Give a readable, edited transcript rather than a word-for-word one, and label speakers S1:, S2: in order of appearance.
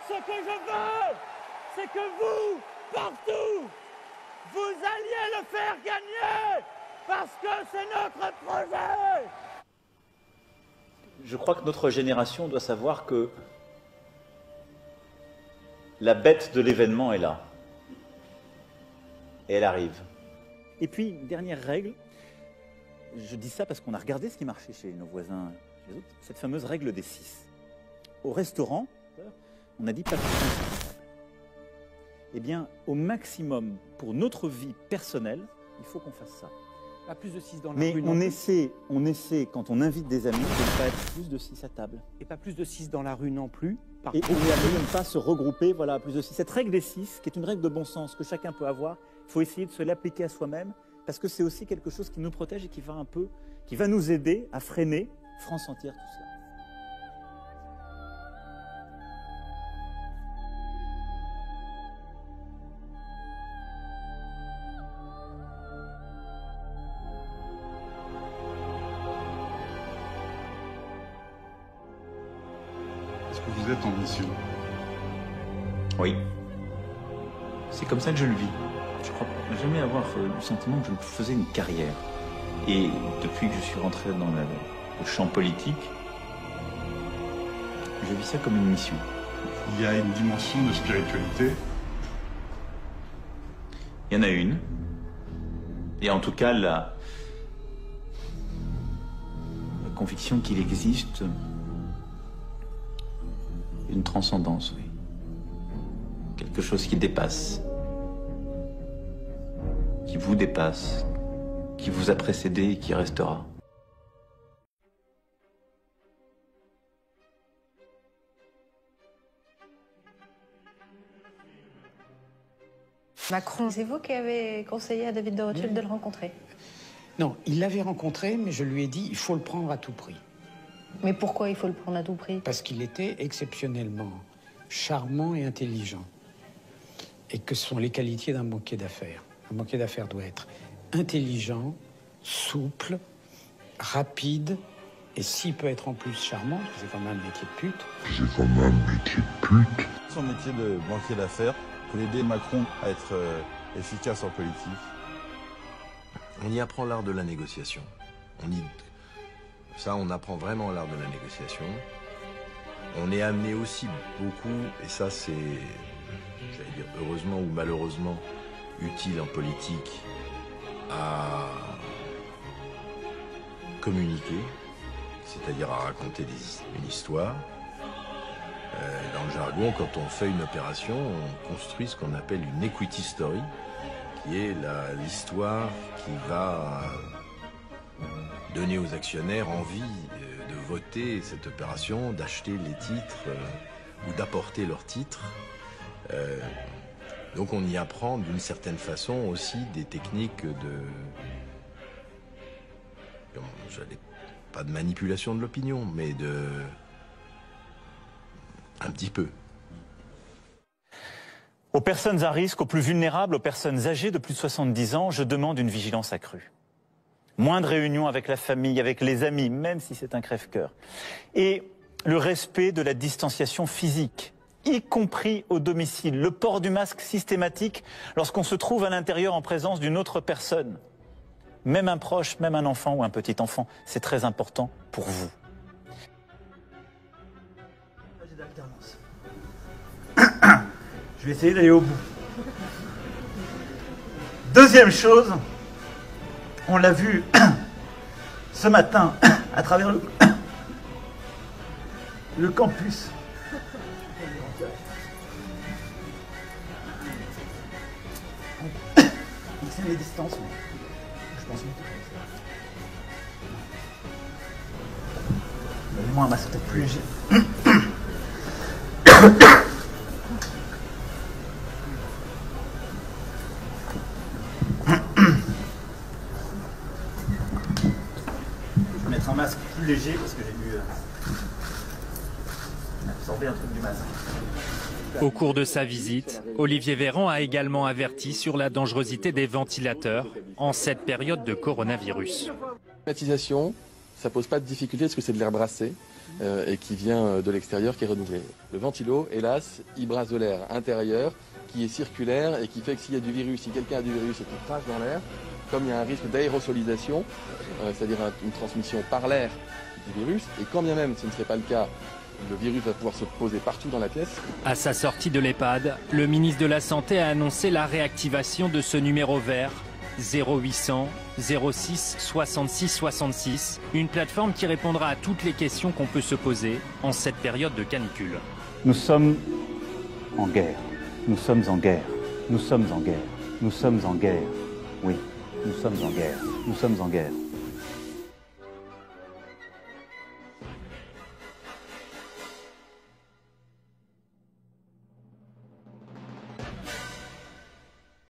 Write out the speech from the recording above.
S1: Ce que je veux, c'est que vous, partout, vous alliez le faire gagner, parce que c'est notre projet.
S2: Je crois que notre génération doit savoir que la bête de l'événement est là. Et elle arrive. Et puis, une dernière règle, je dis ça parce qu'on a regardé ce qui marchait chez nos voisins, chez les autres, cette fameuse règle des 6. Au restaurant, on a dit pas plus de 6. Eh bien, au maximum, pour notre vie personnelle, il faut qu'on fasse ça.
S3: Pas plus de 6 dans la
S2: Mais
S3: rue.
S2: on essaie, quand on invite des amis, de ne pas être plus de 6 à table.
S3: Et pas plus de 6 dans la rue non plus.
S2: Et on est appelé de ne pas se regrouper, voilà, à plus de 6. Cette règle des 6, qui est une règle de bon sens que chacun peut avoir, il faut essayer de se l'appliquer à soi-même, parce que c'est aussi quelque chose qui nous protège et qui va nous aider à freiner France entière tout cela.
S4: Est-ce que vous êtes en mission?
S2: Oui. C'est comme ça que je le vis. Je crois jamais avoir le sentiment que je faisais une carrière. Et depuis que je suis rentré dans le champ politique, je vis ça comme une mission.
S4: Il y a une dimension de spiritualité.
S2: Il y en a une. Et en tout cas, la conviction qu'il existe une transcendance, oui. Quelque chose qui dépasse. Qui vous dépasse, qui vous a précédé et qui restera.
S5: Macron, c'est vous qui avez conseillé à David de Rothschild de le rencontrer?
S3: Non, il l'avait rencontré, mais je lui ai dit, il faut le prendre à tout prix.
S5: Mais pourquoi il faut le prendre à tout prix?
S3: Parce qu'il était exceptionnellement charmant et intelligent. Et que ce sont les qualités d'un banquier d'affaires. Un banquier d'affaires doit être intelligent, souple, rapide, et s'il peut être en plus charmant, parce que c'est quand même un métier de pute.
S6: Son métier de banquier d'affaires pour aider Macron à être efficace en politique.
S7: On y apprend l'art de la négociation. On apprend vraiment l'art de la négociation. On est amené aussi beaucoup, et ça c'est, j'allais dire heureusement ou malheureusement, utile en politique, à communiquer, c'est-à-dire à raconter une histoire. Dans le jargon, quand on fait une opération, on construit ce qu'on appelle une equity story, qui est l'histoire qui va donner aux actionnaires envie de voter cette opération, d'acheter les titres ou d'apporter leurs titres. Donc on y apprend d'une certaine façon aussi des techniques pas de manipulation de l'opinion, mais un petit peu.
S2: Aux personnes à risque, aux plus vulnérables, aux personnes âgées de plus de 70 ans, je demande une vigilance accrue. Moins de réunions avec la famille, avec les amis, même si c'est un crève-cœur. Et le respect de la distanciation physique, y compris au domicile. Le port du masque systématique lorsqu'on se trouve à l'intérieur en présence d'une autre personne. Même un proche, même un enfant ou un petit enfant, c'est très important pour vous. Je vais essayer d'aller au bout. Deuxième chose, on l'a vu ce matin à travers le campus. Il tient les distances, mais je pense que donnez-moi un masque peut-être plus léger. Je vais mettre un masque plus léger parce que j'ai dû absorber un truc du masque.
S8: Au cours de sa visite, Olivier Véran a également averti sur la dangerosité des ventilateurs en cette période de coronavirus.
S9: La climatisation, ça pose pas de difficulté parce que c'est de l'air brassé. et qui vient de l'extérieur, qui est renouvelé. Le ventilo, hélas, il brasse de l'air intérieur qui est circulaire et qui fait que s'il y a du virus, si quelqu'un a du virus et qu'il crache dans l'air, comme il y a un risque d'aérosolisation, c'est-à-dire une transmission par l'air du virus, et quand bien même ce ne serait pas le cas, le virus va pouvoir se poser partout dans la pièce.
S8: À sa sortie de l'EHPAD, le ministre de la Santé a annoncé la réactivation de ce numéro vert 0800 06 66 66, une plateforme qui répondra à toutes les questions qu'on peut se poser en cette période de canicule.
S2: Nous sommes en guerre. Nous sommes en guerre. Nous sommes en guerre. Nous sommes en guerre. Oui, nous sommes en guerre. Nous sommes en guerre.